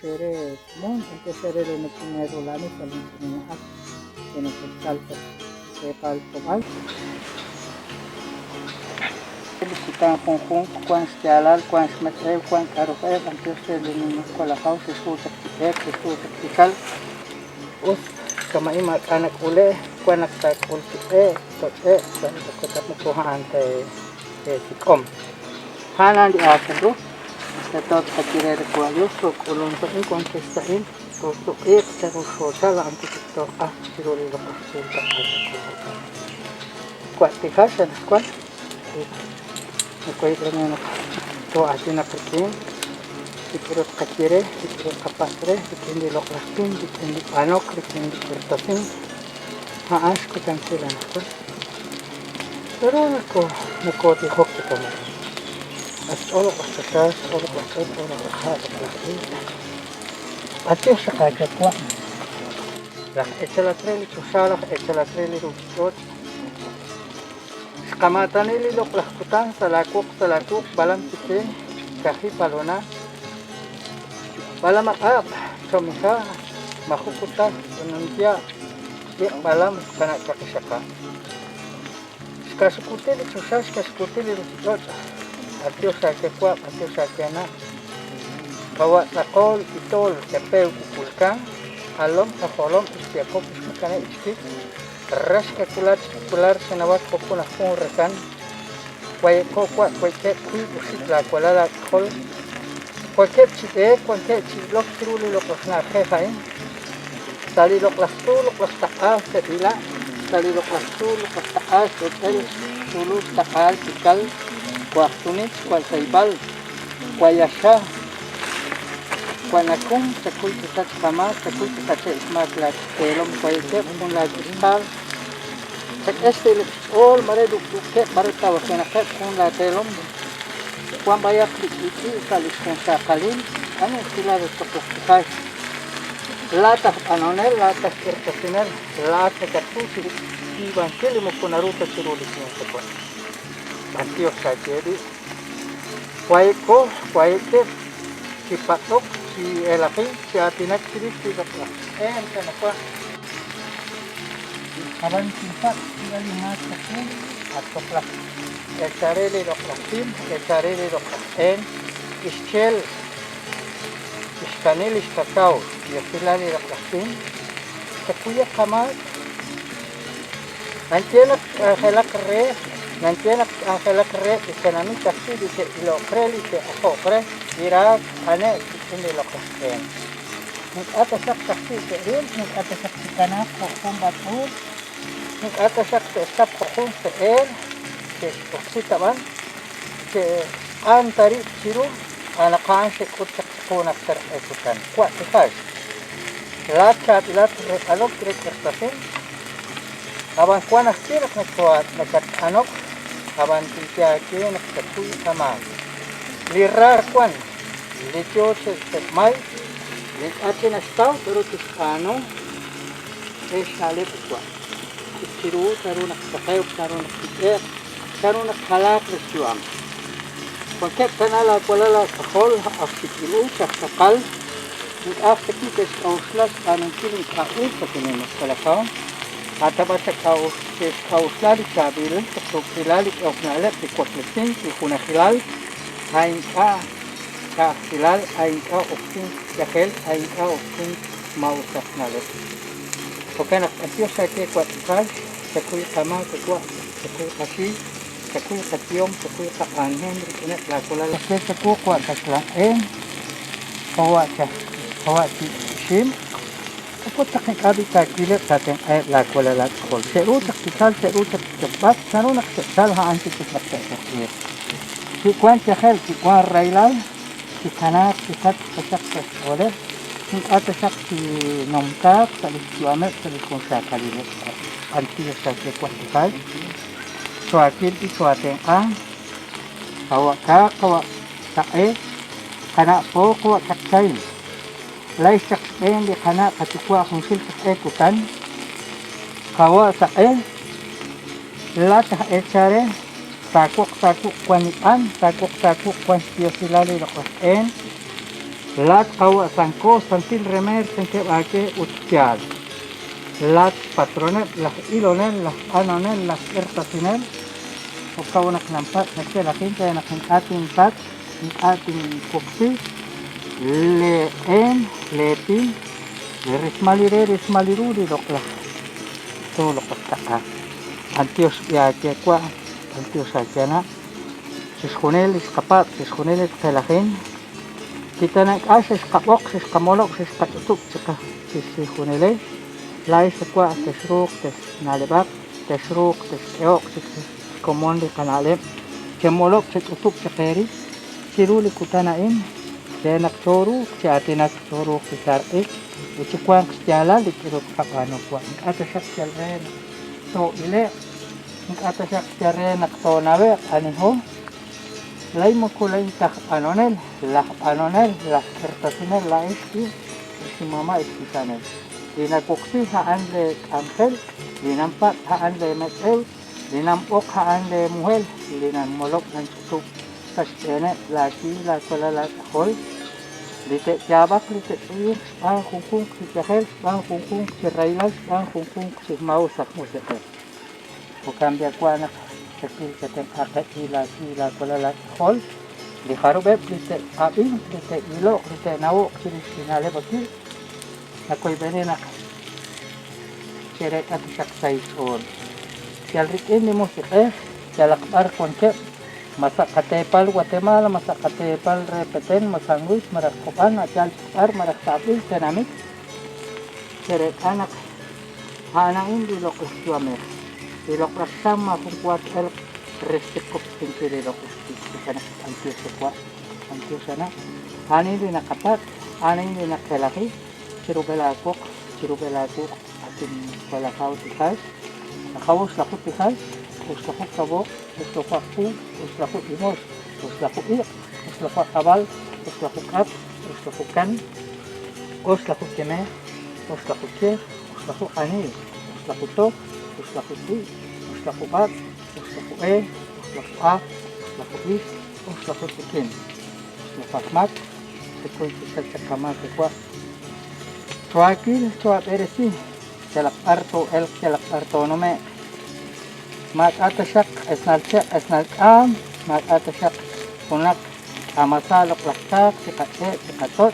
Sere mon anche sere le primero lani salin at en el salto se palto mal kita kung kwan stialal kwan smatre kwan karofe anche sere le kola house su taktikal us kama ima anak ule kwan nakta kulti to ko tap ko hante sikom hanan di asendu Tetap kecil kualius ulun ini kontestain untuk terus sosial anti itu siruli lepas cinta kuat dikasih kuat kuat dengan tu asina kerja ikut kecil ikut kapas ikut di lokasi ikut di panok ikut di kertasin haas kutansilan terus aku di hok kita أسألك أستاذ أسألك هذا أتيش حاجة كوان راح إتلاتريلي تشارح إتلاتريلي روبيوت سكاماتاني لي لوك لخكوتان سلاكوك بلام تكي كخي بالونا بلام أب شميها مخوكوتان وننجيا بلام كانت كشكا سكاسكوتيلي تشارح سكاسكوتيلي روبيوت Atio sake kwa, atio sake ana. Kawa takol itol tepeu kukulkan, alom takolom istiakop ismikane isti. Ras kular senawat kokuna rekan. Kwai kokwa kwai ke kui usit la kwala la kol. Kwai ke chite, kwai ke chilok tiruli lok lasna khehain. Tali lok lastu lok lastaa sedila. Tali lok lastu lok lastaa sedel. Tulu takal tikal. Kuatunit, kualsaibal, kuayasha, kuanakum, sekul kisat sama, sekul kisat ismat la telom kuayke, un la kisal. Sek este all mare duke mare tawa kenake un la telom. Kuan bayak liki kalis kunsa kalin, anu sila de tokosai. Lata anonel, lata kirtasinel, lata katusi, iban kelimo kunaruta chiruli kinsa. Antio sajedi waike si patok si elapi si atinak siri si dokla kana kwa aban sifat kali mas aku atokla esarele dokla tim esarele dokla ischel iskanel iskakao yasilali dokla tim sekuya kamal antienak helak re nanti anak kere ikanami kasi di ilo kreli ke ako kre ira ane ini lokasken nik atasak kasi ke rin nik atasak kana kokong batul nik atasak ke stap kokong ke ke oksita ban ke antari siru anakan se kutak kunak ter ekutan kuat sekali lacat ilat alok krek kertasin aban kuanak kirak kuat nakat anok aban tiga kini nak ketui sama lirar kuan licio mai lit atin astau terus ano salib kuan siru taru nak pakai taru nak tiga taru nak halak lesuam pakai kanala kuala kahol afikilu sakal lit afiki kes auslas anan kini kau pakini masalah atau bahasa kau selalu cabil untuk hilal itu nalar di kuatlesin di kuna hilal ain ka hilal ain ka opsin jahel ain ka opsin mau tak nalar. Oke nak antio saya kuat hal sekui sama sekua sekui kasih sekui katiom sekui kaanhen ini lakulah sekui kuat kaslah bawa sim Aku takkan kali kagilap sa ating lakwala lakwal. Seru taktikal, seru taktikat. Seru naktikal haan si taktikal. Si Kwan Chahel, si Kwan Railal, si Kanak, si Kat, Pasak, Pasole, si Atasak, si Nomtak, sa Lisyuamet, sa Lisyong sa Kalilip. Antiyo sa Kwan Chahel. So, akil ito ating kawa tae kana po kuwa kaksain lay saksain di kana katikwa kung silsak kutan kawa tae lata echare takuk kwanipan takuk kwan silali lokosen lat kawa sangko santil remer senke ake utsyal lat patronet las ilonen las anonen las ertasinel o kawanak nampat nagselakin kaya nakin ating tat ating kuksi leen lepin resmalirudi lokla to lokota antios yache kwa antios achana siskunel iskapat siskunel kelakin kita naik asas kapok siskamolok siskatutuk siskunele lai sekwa tesruk tes nalebak tesruk tes eok komondi kanalem kemolok setutuk sekeri siruli kutanain denak toru si atinak toru kisarek ucikwang sejalan dikiruk kapano kwa atasak jalren to ile atasak jalren to nawe aniho lay mo kulay tak anonel la kertasinel la iski si mama iskisanel dinakuksi haan le angel dinampat haan le metel dinampok haan le muhel dinamolok ng susuk kasene laki la kola la hol lite jabak lite uyuk ang kungkung si kahel ang kungkung si railas ang kungkung si mausak mo sa kambia kwa anak kecil keteng akat hila kola la hol di harubeb lite abing lite ilok lite nawok sini sinale bakil ako'y benenak seret at saksay son sialrik ini mo si jalakbar konsep masak katepal Guatemala masak katepal repeten masangguis marakopan acal marak sabil tenamik seret anak hanangin di lokos suamer di lokos sama kuat el restikop pintu di lokos di sana antius sana ani di nakapat ani di nakalaki cirubelakuk atin balakaw tikay nakawos lakot tikay uslakot kabok uslakot pu uslakot imos uslakot iyak uslakot abal uslakot kap uslakot kan uslakot keme uslakot ke uslakot anil uslakot to uslakot i uslakot bat uslakot uslakot a uslakot is uslakot ikin uslakot mat sekoy kisal sakama kekwa Tuakil, tuak eresi, celak arto nome, mat atasak esnal am, mat atasak kunak amasalok laksak, sikatot,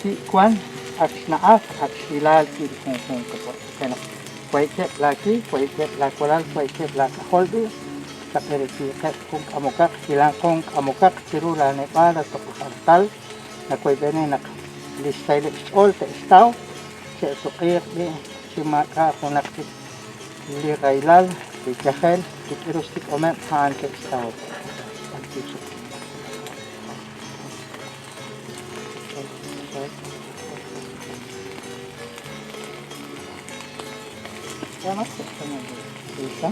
si kwan, aksnaaf, aksilal, si kung kapot. Kaya kwaiket laki, kwaiket lakolal, kwaiket lakaholdu, sa eresi, kung amukak, silang kung amukak, sirula nepala, tokusantal, na kway benenak, listay all te istaw, sa sukir di si maka kunak si lirailal di kahel di irustik omen haan te istaw antisuk Selamat, bisa.